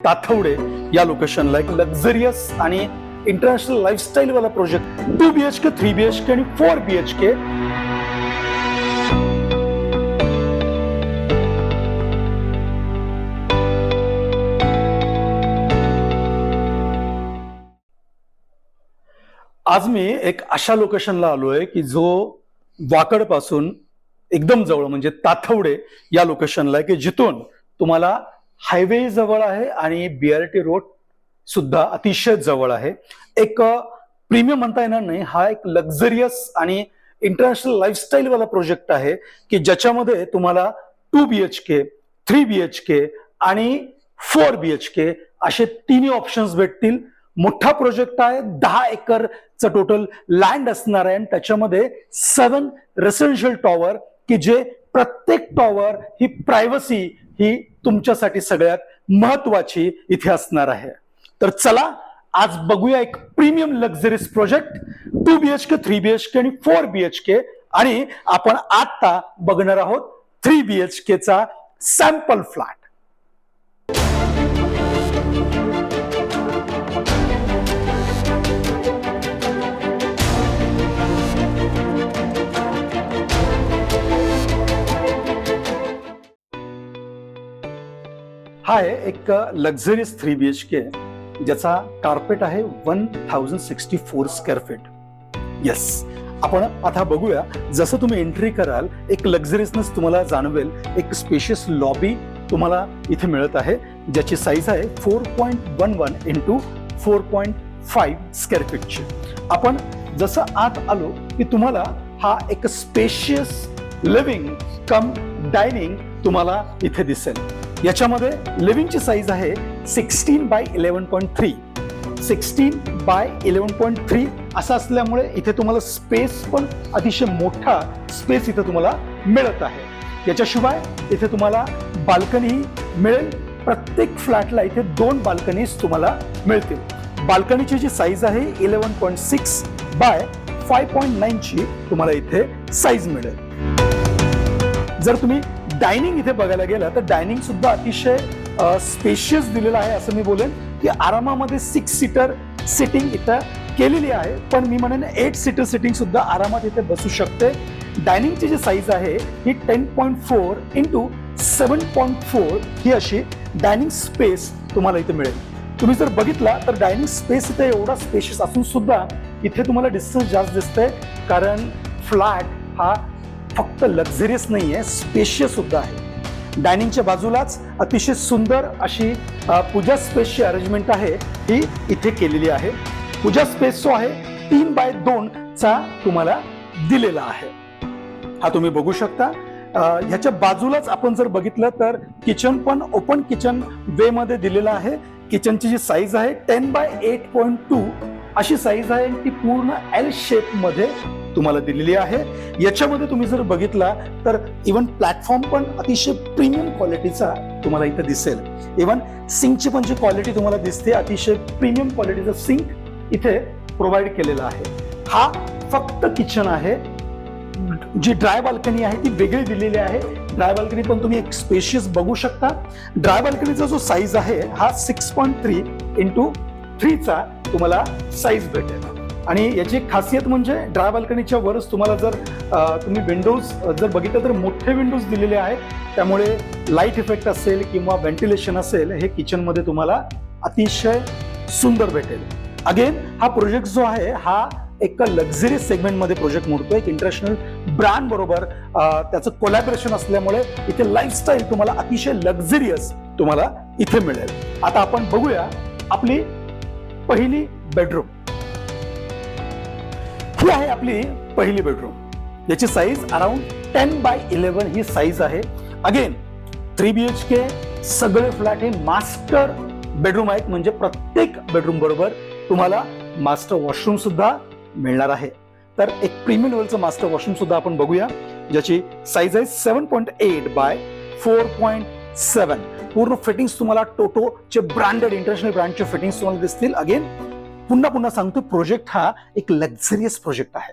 ताथवडे या लोकेशनला एक लक्झरियस आणि इंटरनॅशनल लाईफस्टाईल वाला प्रोजेक्ट 2 BHK 3 BHK आणि 4 BHK आज मी एक अशा लोकेशनला आलोय की जो वाकड पासून एकदम जवळ म्हणजे ताथवडे या लोकेशनला की जिथून तुम्हाला हायवे जवळ आहे आणि BRT रोड सुद्धा अतिशय जवळ आहे. एक प्रीमियम म्हणता येणार नाही, हा एक लक्झरियस आणि इंटरनॅशनल लाईफस्टाईल वाला प्रोजेक्ट आहे की ज्याच्यामध्ये तुम्हाला 2 BHK 3 BHK आणि 4 BHK असे तिन्ही ऑप्शन्स भेटतील. मोठा प्रोजेक्ट आहे, 10 एकरचं टोटल लँड असणार आहे आणि त्याच्यामध्ये 7 रेसिडेन्शियल टॉवर की जे प्रत्येक टॉवर ही प्रायव्हसी ही तुमच्यासाठी सगळ्यात महत्वाची इथे असणार आहे. तर चला आज बघूया एक premium luxuries project 2 BHK 3 BHK आणि 4 BHK आणि आपण आता बघणार आहोत 3 BHK चा सॅम्पल फ्लॅट. हा आहे एक लक्झरियस 3 BHK ज्याचा कार्पेट आहे 1064 स्क्वेअर फीट. येस, आपण आता बघूया. जसं तुम्ही एंट्री कराल एक लक्झरियसनेस तुम्हाला जाणवेल. एक स्पेशियस लॉबी तुम्हाला इथे मिळत आहे ज्याची साईज आहे 4.11 इंटू 4.5 स्क्वेअर फीटची. आपण जसं आत आलो की तुम्हाला हा एक स्पेशियस लिव्हिंग कम डायनिंग तुम्हाला इथे दिसेल. याच्यामध्ये लिव्हिंगची साईज आहे 16 बाय 11.3. 16 बाय 11.3 असं असल्यामुळे इथे तुम्हाला स्पेस पण अतिशय मोठा स्पेस इथे तुम्हाला मिळत आहे. याच्याशिवाय इथे तुम्हाला बाल्कनी मिळेल. प्रत्येक फ्लॅटला इथे 2 बाल्कनीज तुम्हाला मिळतील. बाल्कनीची जी साईज आहे 11.6 बाय 5.9 ची तुम्हाला इथे साईज मिळेल. जर तुम्ही डायनिंग इथे बघायला गेला तर डायनिंग सुद्धा अतिशय स्पेशियस दिलेलं आहे. असं मी बोलेन की आरामामध्ये 6 सीटर सिटिंग इथं केलेली आहे, पण मी म्हणेन 8 सीटर सिटिंग सुद्धा आरामात इथे बसू शकते. डायनिंगची जी साईज आहे ही 10.4 इंटू 7.4 ही अशी डायनिंग स्पेस तुम्हाला इथे मिळेल. तुम्ही जर बघितला तर डायनिंग स्पेस इथे एवढा स्पेशियस असून सुद्धा इथे तुम्हाला डिस्टन्स जास्त दिसतंय, कारण फ्लॅट हा फक्त लक्झरियस नाही आहे, स्पेशियस सुद्धा आहे. डायनिंगच्या बाजूलाच अतिशय सुंदर अशी पूजा स्पेसची अरेंजमेंट आहे ही इथे केलेली आहे. पूजा स्पेस जो आहे 3 बाय 2 चा तुम्हाला दिलेला आहे. हा तुम्ही बघू शकता. ह्याच्या बाजूलाच आपण जर बघितलं तर किचन पण ओपन किचन वे मध्ये दिलेलं आहे. किचनची जी साईज आहे 10 बाय 8.2 अशी साईज आहे. ती पूर्ण L शेप मध्ये तुम्हाला दिलेली आहे. याच्यामध्ये तुम्ही जर बघितला तर इव्हन प्लॅटफॉर्म पण अतिशय प्रीमियम क्वालिटीचा तुम्हाला इथे दिसेल. इव्हन सिंकची पण जी क्वालिटी तुम्हाला दिसते अतिशय प्रीमियम क्वालिटीचा सिंक इथे प्रोव्हाइड केलेला आहे. हा फक्त किचन आहे. जी ड्राय बाल्कनी आहे ती वेगळी दिलेली आहे. ड्राय बाल्कनी पण तुम्ही एक स्पेशियस बघू शकता. ड्राय बाल्कनीचा जो साईज आहे हा 6.3 इंटू 3 चा तुम्हाला साईज भेटेल. आणि याची खासियत म्हणजे ड्राय बाल्कनीच्या वरच तुम्हाला जर तुम्ही विंडोज जर बघितलं तर मोठे विंडोज दिलेले आहेत, त्यामुळे लाईट इफेक्ट असेल किंवा व्हेंटिलेशन असेल हे किचन मध्ये तुम्हाला अतिशय सुंदर भेटेल. अगेन हा प्रोजेक्ट जो आहे हा एक लक्झरियस सेगमेंट मध्ये प्रोजेक्ट मोडतोय. एक इंटरनॅशनल ब्रँड बरोबर त्याचं कोलॅबोरेशन असल्यामुळे इथे लाईफस्टाईल तुम्हाला अतिशय लक्झरियस तुम्हाला इथे मिळेल. आता आपण बघूया आपली पहिली बेडरूम. ही आहे आपली पहिली बेडरूम. याची साईज अराउंड 10 बाय 11 ही साईज आहे. अगेन 3 BHK सगळे फ्लॅट हे मास्टर बेडरूम आहेत, म्हणजे प्रत्येक बेडरूम बरोबर तुम्हाला मास्टर वॉशरूम सुद्धा मिळणार आहे. तर एक प्रीमियम लेवलचं मास्टर वॉशरूम सुद्धा आपण बघूया ज्याची साईज आहे 7.8 बाय 4.7. पूर्ण फिटिंग्स तुम्हाला टोटोचे ब्रँडेड इंटरनॅशनल ब्रँडचे फिटिंग्स तुम्हाला दिसतील. अगेन पुन्हा सांगतो, प्रोजेक्ट हा एक लक्झरियस प्रोजेक्ट आहे.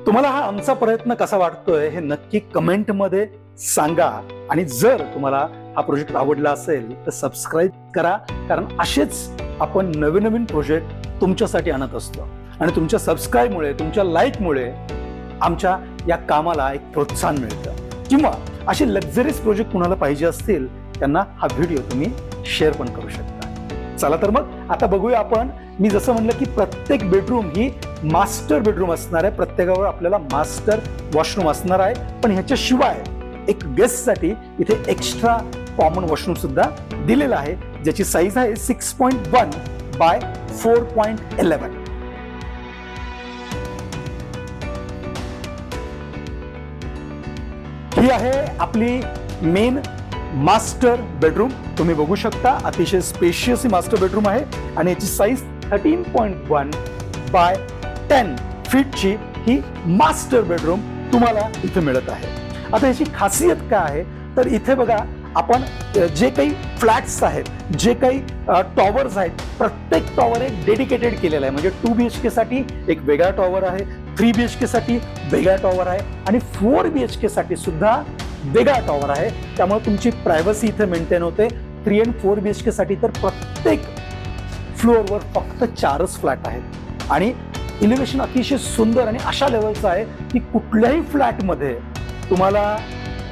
तुम्हाला हा आमचा प्रयत्न कसा वाटतोय हे नक्की कमेंट मध्ये सांगा आणि जर तुम्हाला हा प्रोजेक्ट आवडला असेल तर सबस्क्राईब करा, कारण असेच आपण नवीन नवीन प्रोजेक्ट तुमच्यासाठी आणत असतो आणि तुमच्या सबस्क्राईबमुळे, तुमच्या लाईकमुळे आमच्या या कामाला एक प्रोत्साहन मिळतं. किंवा असे लक्झरीज प्रोजेक्ट कुणाला पाहिजे असतील त्यांना हा व्हिडिओ तुम्ही शेअर पण करू शकता. चला तर मग आता बघूया आपण. मी जसं म्हणलं की प्रत्येक बेडरूम ही मास्टर बेडरूम असणार आहे, प्रत्येकावर आपल्याला मास्टर वॉशरूम असणार आहे. पण ह्याच्याशिवाय एक गेस्टसाठी इथे एक्स्ट्रा कॉमन वॉशरूम सुद्धा दिलेला आहे, ज्याची साईज आहे 6.1 बाय 4.11. ही आहे आपली मेन मास्टर बेडरूम. तुम्ही बघू शकता अतिशय स्पेशियस ही मास्टर बेडरूम आहे आणि याची size 13.1 by 10 फीटची he master bedroom तुम्हाला इथे मिळत आहे. आता याची खासियत काय आहे तर इथे बघा, आपण जे काही फ्लॅट्स आहेत, जे काही टॉवर्स आहेत, प्रत्येक टॉवर एक डेडिकेटेड केलेला आहे. म्हणजे 2 BHK साठी एक वेगळा टॉवर आहे, 3 BHK साठी वेगळा टॉवर आहे आणि 4 BHK साठी सुद्धा वेगळा टॉवर आहे. त्यामुळे तुमची प्रायव्हसी इथे मेंटेन होते. 3 आणि 4 BHK साठी तर प्रत्येक फ्लोअरवर फक्त 4च फ्लॅट आहेत आणि इलिव्हेशन अतिशय सुंदर आणि अशा लेवलचं आहे की कुठल्याही फ्लॅटमध्ये तुम्हाला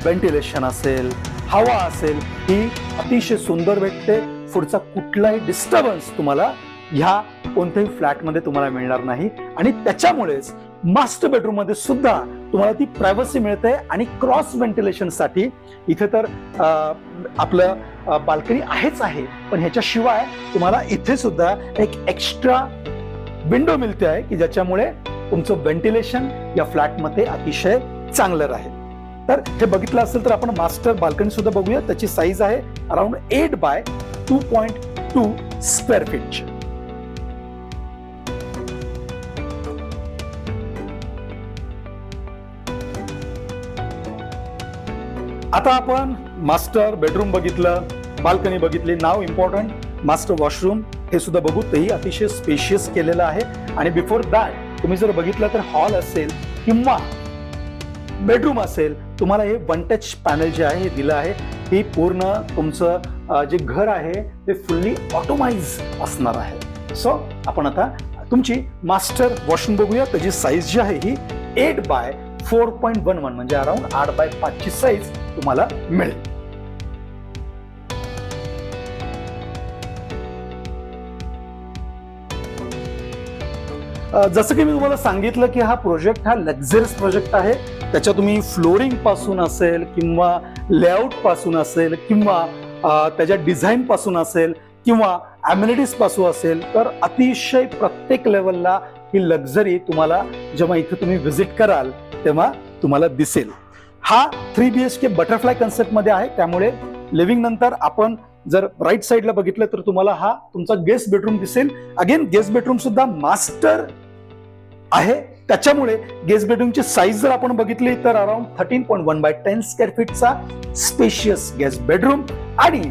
व्हेंटिलेशन असेल, हवा असेल, ही अतिशय सुंदर भेटते. पुढचा कुठलाही डिस्टर्बन्स तुम्हाला ह्या कोणत्याही फ्लॅटमध्ये तुम्हाला मिळणार नाही आणि त्याच्यामुळेच मास्टर बेडरूम मध्ये सुद्धा तुम्हाला ती प्रायव्हसी मिळते. आणि क्रॉस व्हेंटिलेशनसाठी इथे तर आपलं बाल्कनी आहेच आहे, पण ह्याच्याशिवाय तुम्हाला इथे सुद्धा एक एक्स्ट्रा विंडो मिळते आहे की ज्याच्यामुळे तुमचं व्हेंटिलेशन या फ्लॅटमध्ये अतिशय चांगलं राहील. तर हे बघितलं असेल तर आपण मास्टर बाल्कनी सुद्धा बघूया. त्याची साईज आहे अराउंड 8 बाय 2.2 स्क्वेअर फीटची. आता आपण मास्टर बेडरूम बघितलं, बाल्कनी बघितली. नाव इम्पॉर्टंट मास्टर वॉशरूम हे सुद्धा बघू. तेही अतिशय स्पेशियस केलेलं आहे. आणि बिफोर दॅट तुम्ही जर बघितलं तर हॉल असेल किंवा बेडरूम असेल, तुम्हाला हे 1 टच पॅनल जे आहे हे दिलं आहे. हे पूर्ण तुमचं जे घर आहे ते फुल्ली ऑटोमाइज असणार आहे. सो आपण आता तुमची मास्टर वॉशरूम बघूया. त्याची साईज जी आहे ही 8 बाय 4.11 म्हणजे अराउंड 8 बाय 5 ची साईज तुम्हाला मिळेल. जसं की मी तुम्हाला सांगितलं की हा प्रोजेक्ट हा लक्झरीज प्रोजेक्ट आहे. त्याच्या तुम्ही फ्लोरिंग पासून असेल किंवा लेआउट पासून असेल किंवा त्याच्या डिझाईन पासून असेल किंवा अम्युनिटीज पासून असेल, तर अतिशय प्रत्येक लेवलला ही लक्झरी तुम्हाला जेव्हा इथे तुम्ही व्हिजिट कराल तेव्हा तुम्हाला दिसेल. हा 3 BHK बटरफ्लाय कन्सेप्ट मध्ये आहे. त्यामुळे लिव्हिंग नंतर आपण जर राईट साईडला बघितलं तर तुम्हाला हा तुमचा गेस्ट बेडरूम दिसेल. अगेन गेस्ट बेडरूम सुद्धा मास्टर आहे. त्याच्यामुळे गेस्ट बेडरूमची साईज जर आपण बघितली तर अराउंड 13.1 बाय 10 स्क्वेअर फीटचा स्पेशियस गेस्ट बेडरूम. आणि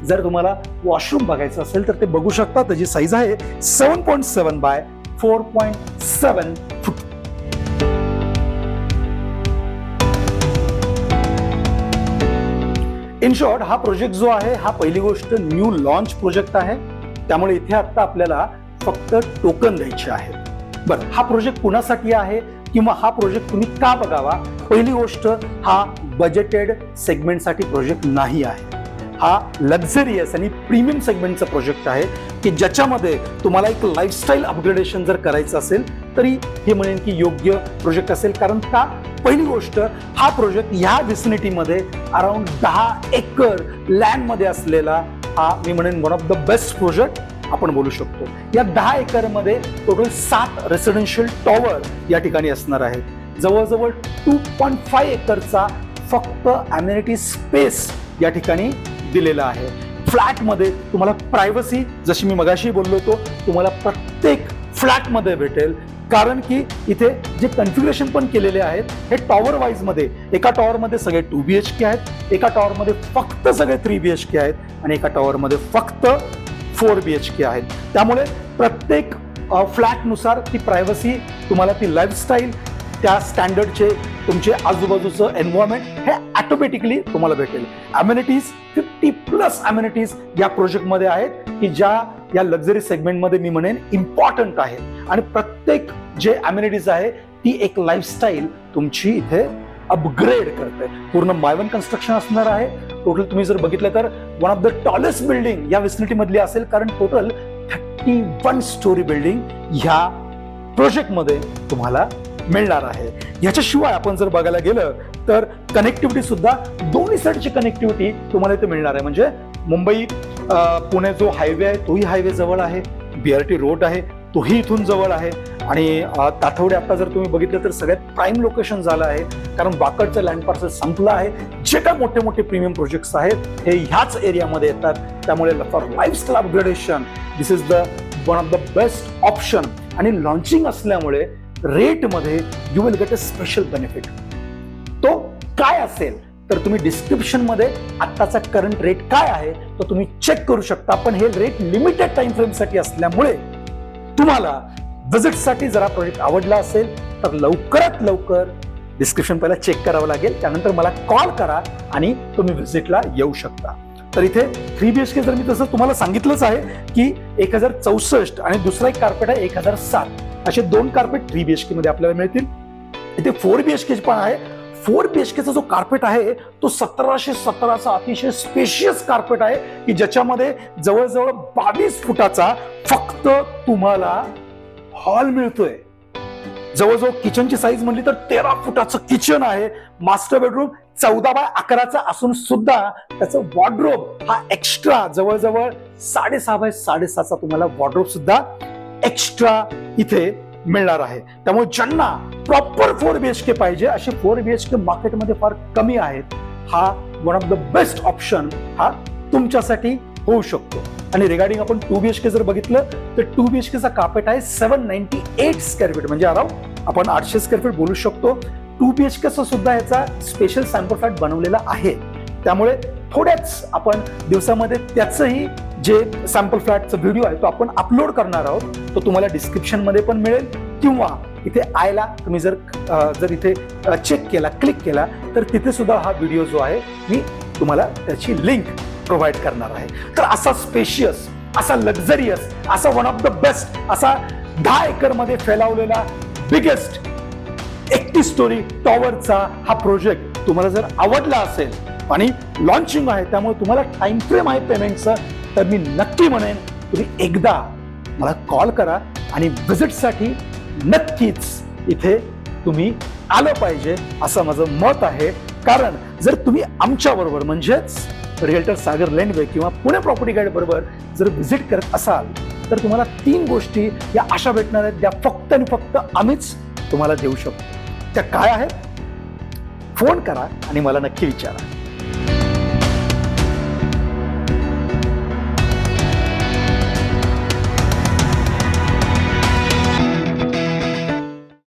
जर तुम्हाला वॉशरूम बघायचं असेल तर ते बघू शकता. त्याची साईज आहे 7.7 बाय 4.7 फूट. इन शॉर्ट हा प्रोजेक्ट जो आहे हा पहिली गोष्ट न्यू लॉन्च प्रोजेक्ट आहे. त्यामुळे इथे आता आपल्याला फक्त टोकन द्यायचे आहे. बरं, हा प्रोजेक्ट कुणासाठी आहे किंवा हा प्रोजेक्ट तुम्ही का बघावा? पहिली गोष्ट, हा बजेटेड सेगमेंटसाठी प्रोजेक्ट नाही आहे. हा लक्झरियस आणि प्रीमियम सेगमेंटचा प्रोजेक्ट आहे की ज्याच्यामध्ये तुम्हाला एक लाईफस्टाईल अपग्रेडेशन जर करायचं असेल तरी हे म्हणेन की योग्य प्रोजेक्ट असेल. कारण का? पहिली गोष्ट, हा प्रोजेक्ट ह्या विसिनिटीमध्ये अराउंड 10 एकर लँड मध्ये असलेला हा मी म्हणेन one of the best project आपण बोलू शकतो. या 10 एकर मध्ये टोटल 7 रेसिडेन्शियल टॉवर या ठिकाणी असणार आहेत. जवळजवळ 2.5 एकरचा फक्त अम्युनिटी स्पेस या ठिकाणी दिलेला आहे. फ्लॅटमध्ये तुम्हाला प्रायव्हसी, जशी मी मगाशी बोललो होतो, तुम्हाला प्रत्येक फ्लॅटमध्ये भेटेल. कारण की इथे जे कन्फिग्युरेशन पण केलेले आहेत हे टॉवर वाईज मध्ये, एका टॉवर मध्ये सगळे 2 BHK आहेत, एका टॉवर मध्ये फक्त सगळे 3 BHK आहेत आणि एका टॉवर मध्ये फक्त 4 BHK आहेत. त्यामुळे प्रत्येक फ्लॅट नुसार ती प्रायव्हसी, तुम्हाला ती लाईफस्टाईल त्या स्टँडर्डचे तुमचे आजूबाजूचं एन्व्हायरमेंट हे ऑटोमॅटिकली तुम्हाला भेटेल. अम्युनिटीज 50+ अम्युनिटीज या प्रोजेक्टमध्ये आहेत की ज्या या लक्झरी सेगमेंटमध्ये मी म्हणेन इम्पॉर्टंट आहेत. आणि प्रत्येक जे अम्युनिटीज आहे ती एक लाईफस्टाईल तुमची इथे अपग्रेड करते. पूर्ण मायवन कन्स्ट्रक्शन असणार आहे. टोटल तुम्ही जर बघितलं तर one of the tallest building या विसिनिटी मधली असेल, कारण टोटल 31 स्टोरी बिल्डिंग ह्या प्रोजेक्टमध्ये तुम्हाला मिळणार आहे. याच्याशिवाय आपण जर बघायला गेलं तर कनेक्टिव्हिटी सुद्धा दोन्ही साईडची कनेक्टिव्हिटी तुम्हाला इथे मिळणार आहे. म्हणजे मुंबई पुणे जो हायवे आहे तोही हायवे जवळ आहे, BRT रोड आहे तोही इथून जवळ आहे. आणि ताठवडे आता जर तुम्ही बघितलं तर सगळ्यात प्राईम लोकेशन झालं आहे, कारण वाकडचं लँड पार्सल संपलं आहे. जे काय मोठे मोठे प्रीमियम प्रोजेक्ट्स आहेत हे ह्याच एरियामध्ये येतात. त्यामुळे for lifestyle upgradation this is the one of the best option. आणि लॉन्चिंग असल्यामुळे रेटमध्ये you will get a special benefit. तो काय असेल तर तुम्ही डिस्क्रिप्शन मध्ये आत्ताचा करंट रेट काय आहे तो तुम्ही चेक करू शकता. पण हे रेट लिमिटेड टाइम फ्रेम साठी असल्यामुळे तुम्हाला विजिटसाठी जरा प्रोजेक्ट आवडला असेल तर लवकरात लवकर डिस्क्रिप्शन पहिला चेक करावं लागेल, त्यानंतर मला कॉल करा आणि तुम्ही व्हिजिटला येऊ शकता. तर इथे 3 BHK जर मी तसं तुम्हाला सांगितलंच आहे की 1064 आणि दुसरा एक कार्पेट आहे 1007, असे 2 कार्पेट 3 BHK मध्ये आपल्याला मिळतील. इथे 4 BHK पण आहे. 4 BHKचा जो कार्पेट आहे तो 1717चा अतिशय स्पेशियस कार्पेट आहे की ज्याच्यामध्ये जवळजवळ 22 फुटाचा फक्त तुम्हाला हॉल मिळतोय. जवळजवळ किचनची साईज म्हणली तर 13 फुटाचं किचन आहे. मास्टर बेडरूम 14x11चा असून सुद्धा त्याचं वॉर्डरोब हा एक्स्ट्रा जवळजवळ 6.5x6.5चा तुम्हाला वॉर्डरोब सुद्धा एक्स्ट्रा इथे मिळणार आहे. त्यामुळे ज्यांना प्रॉपर 4 BHK पाहिजे असे 4 BHK मार्केटमध्ये फार कमी आहेत. हा one of the best option हा तुमच्यासाठी होऊ शकतो. आणि रिगार्डिंग आपण 2 BHK जर बघितलं तर 2 BHKचा कार्पेट आहे 798 स्क्वेअर फीट, म्हणजे अराउंड आपण 800 स्क्वेअर फीट बोलू शकतो. 2 BHKचा सुद्धा याचा स्पेशल सॅम्पल फ्लॅट बनवलेला आहे. त्यामुळे थोड्याच आपण दिवसामध्ये त्याचंही जे सॅम्पल फ्लॅटचा व्हिडिओ आहे तो आपण अपलोड करणार आहोत. तो तुम्हाला डिस्क्रिप्शन मध्ये पण मिळेल किंवा इथे आयला तुम्ही जर इथे चेक केला, क्लिक केला तर तिथे सुद्धा हा व्हिडिओ जो आहे मी तुम्हाला त्याची लिंक प्रोव्हाइड करणार आहे. तर असा स्पेशियस, असा लक्झरियस, असा वन ऑफ द बेस्ट, असा 10 एकर मध्ये फैलावलेला बिगेस्ट 31 स्टोरी टॉवरचा हा प्रोजेक्ट तुम्हाला जर आवडला असेल आणि लॉन्चिंग आहे त्यामुळे तुम्हाला टाइम फ्रेम आहे पेमेंटचं, तर मी नक्की म्हणेन तुम्ही एकदा मला कॉल करा आणि व्हिजिटसाठी नक्कीच इथे तुम्ही आलं पाहिजे असं माझं मत आहे. कारण जर तुम्ही आमच्या बरोबर म्हणजेच रिअल्टर सागर लेंडवे किंवा पुणे प्रॉपर्टी गाईड बरोबर जर व्हिजिट करत असाल तर तुम्हाला 3 गोष्टी या अशा भेटणार आहेत, त्या फक्त आणि फक्त आम्हीच तुम्हाला देऊ शकतो. त्या काय आहेत? फोन करा आणि मला नक्की विचारा.